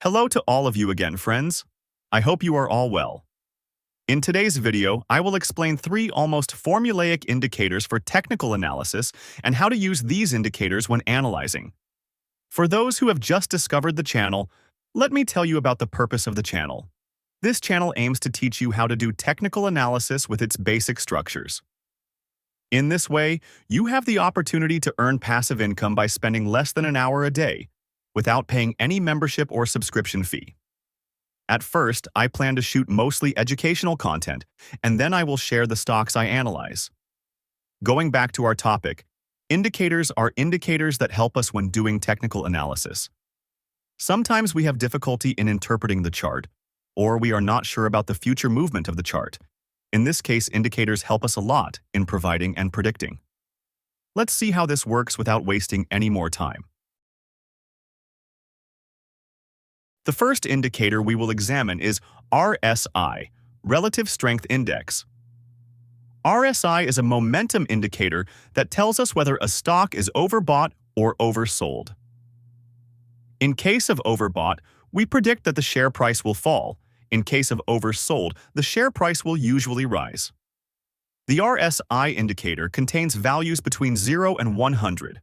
Hello to all of you again, friends. I hope you are all well. In today's video, I will explain three almost formulaic indicators for technical analysis and how to use these indicators when analyzing. For those who have just discovered the channel, let me tell you about the purpose of the channel. This channel aims to teach you how to do technical analysis with its basic structures. In this way, you have the opportunity to earn passive income by spending less than an hour a day, without paying any membership or subscription fee. At first, I plan to shoot mostly educational content, and then I will share the stocks I analyze. Going back to our topic, indicators are indicators that help us when doing technical analysis. Sometimes we have difficulty in interpreting the chart, or we are not sure about the future movement of the chart. In this case, indicators help us a lot in providing and predicting. Let's see how this works without wasting any more time. The first indicator we will examine is RSI, Relative Strength Index. RSI is a momentum indicator that tells us whether a stock is overbought or oversold. In case of overbought, we predict that the share price will fall. In case of oversold, the share price will usually rise. The RSI indicator contains values between 0 and 100.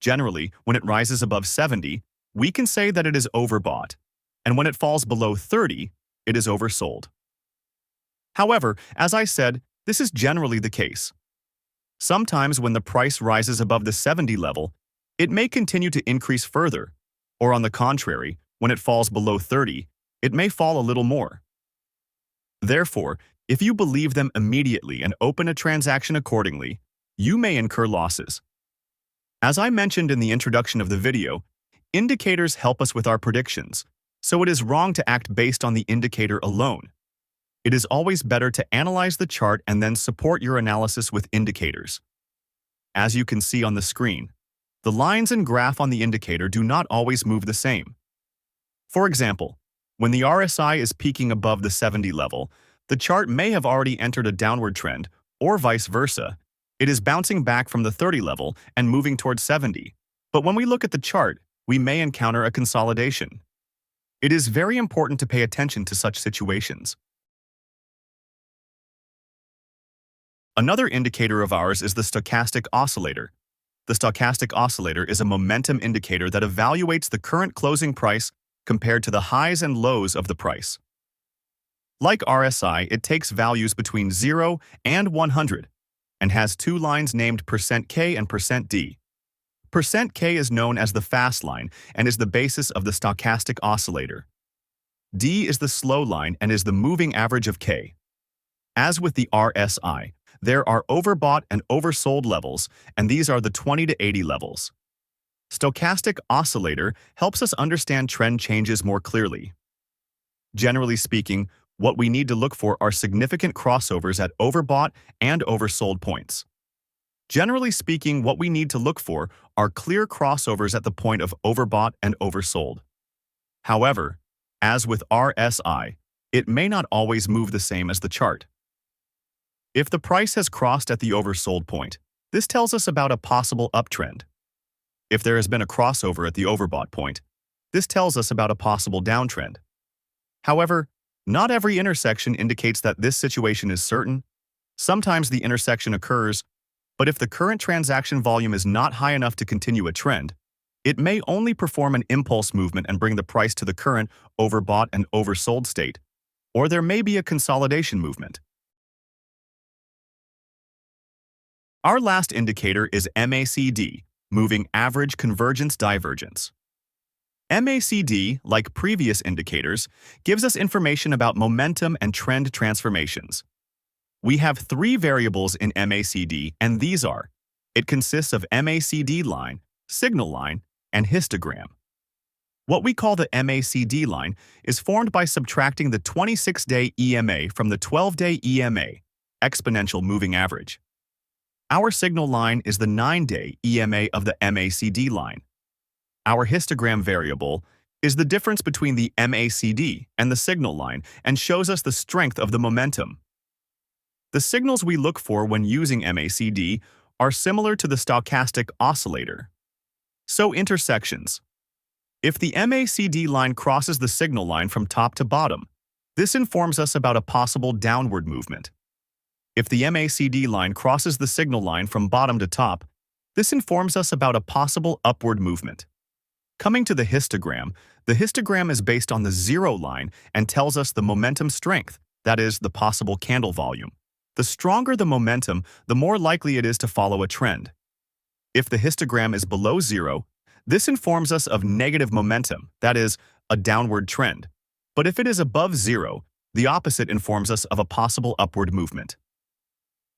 Generally, when it rises above 70, we can say that it is overbought, and when it falls below 30, it is oversold. However, as I said, this is generally the case. Sometimes when the price rises above the 70 level, it may continue to increase further, or on the contrary, when it falls below 30, it may fall a little more. Therefore, if you believe them immediately and open a transaction accordingly, you may incur losses. As I mentioned in the introduction of the video, indicators help us with our predictions, so it is wrong to act based on the indicator alone. It is always better to analyze the chart and then support your analysis with indicators. As you can see on the screen, the lines and graph on the indicator do not always move the same. For example, when the RSI is peaking above the 70 level, the chart may have already entered a downward trend, or vice versa. It is bouncing back from the 30 level and moving towards 70. But when we look at the chart, we may encounter a consolidation. It is very important to pay attention to such situations. Another indicator of ours is the Stochastic Oscillator. The Stochastic Oscillator is a momentum indicator that evaluates the current closing price compared to the highs and lows of the price. Like RSI, it takes values between 0 and 100 and has two lines named %K and %D. %K is known as the fast line and is the basis of the stochastic oscillator. D is the slow line and is the moving average of K. As with the RSI, there are overbought and oversold levels, and these are the 20 to 80 levels. Stochastic oscillator helps us understand trend changes more clearly. Generally speaking, what we need to look for are significant crossovers at overbought and oversold points. Generally speaking, what we need to look for are clear crossovers at the point of overbought and oversold. However, as with RSI, it may not always move the same as the chart. If the price has crossed at the oversold point, this tells us about a possible uptrend. If there has been a crossover at the overbought point, this tells us about a possible downtrend. However, not every intersection indicates that this situation is certain. Sometimes the intersection occurs, but if the current transaction volume is not high enough to continue a trend, it may only perform an impulse movement and bring the price to the current overbought and oversold state, or there may be a consolidation movement. Our last indicator is MACD, Moving Average Convergence Divergence. MACD, like previous indicators, gives us information about momentum and trend transformations. We have three variables in MACD, and these are: it consists of MACD line, signal line, and histogram. What we call the MACD line is formed by subtracting the 26-day EMA from the 12-day EMA, exponential moving average. Our signal line is the 9-day EMA of the MACD line. Our histogram variable is the difference between the MACD and the signal line and shows us the strength of the momentum. The signals we look for when using MACD are similar to the stochastic oscillator. So intersections. If the MACD line crosses the signal line from top to bottom, this informs us about a possible downward movement. If the MACD line crosses the signal line from bottom to top, this informs us about a possible upward movement. Coming to the histogram is based on the zero line and tells us the momentum strength, that is, the possible candle volume. The stronger the momentum, the more likely it is to follow a trend. If the histogram is below zero, this informs us of negative momentum, that is, a downward trend. But if it is above zero, the opposite informs us of a possible upward movement.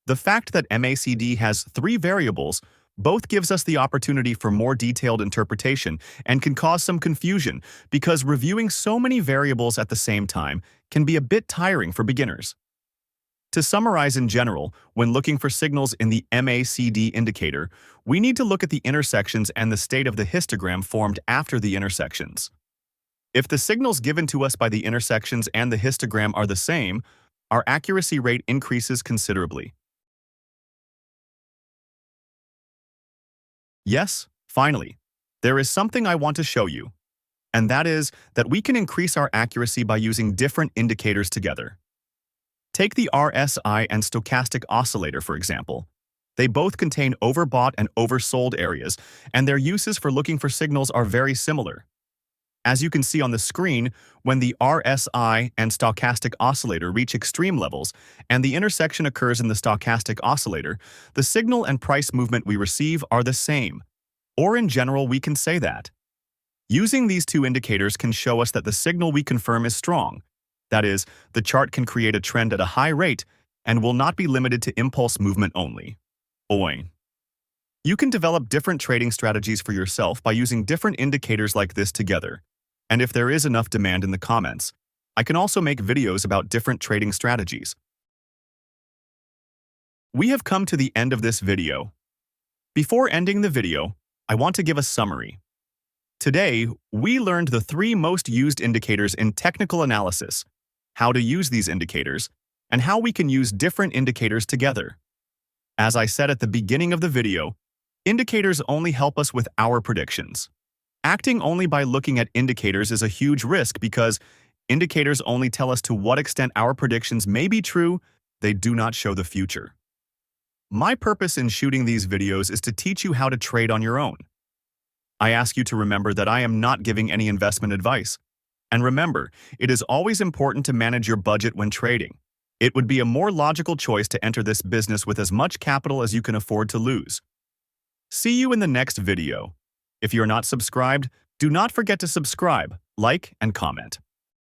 The fact that MACD has 3 variables both gives us the opportunity for more detailed interpretation and can cause some confusion because reviewing so many variables at the same time can be a bit tiring for beginners. To summarize in general, when looking for signals in the MACD indicator, we need to look at the intersections and the state of the histogram formed after the intersections. If the signals given to us by the intersections and the histogram are the same, our accuracy rate increases considerably. Yes, finally, there is something I want to show you, and that is that we can increase our accuracy by using different indicators together. Take the RSI and Stochastic Oscillator, for example. They both contain overbought and oversold areas, and their uses for looking for signals are very similar. As you can see on the screen, when the RSI and Stochastic Oscillator reach extreme levels and the intersection occurs in the Stochastic Oscillator, the signal and price movement we receive are the same. Or in general, we can say that. Using these two indicators can show us that the signal we confirm is strong. That is, the chart can create a trend at a high rate and will not be limited to impulse movement only. Oi. You can develop different trading strategies for yourself by using different indicators like this together. And if there is enough demand in the comments, I can also make videos about different trading strategies. We have come to the end of this video. Before ending the video, I want to give a summary. Today, we learned the 3 most used indicators in technical analysis, how to use these indicators, and how we can use different indicators together. As I said at the beginning of the video, indicators only help us with our predictions. Acting only by looking at indicators is a huge risk because indicators only tell us to what extent our predictions may be true, they do not show the future. My purpose in shooting these videos is to teach you how to trade on your own. I ask you to remember that I am not giving any investment advice. And remember, it is always important to manage your budget when trading. It would be a more logical choice to enter this business with as much capital as you can afford to lose. See you in the next video. If you're not subscribed, do not forget to subscribe, like, and comment.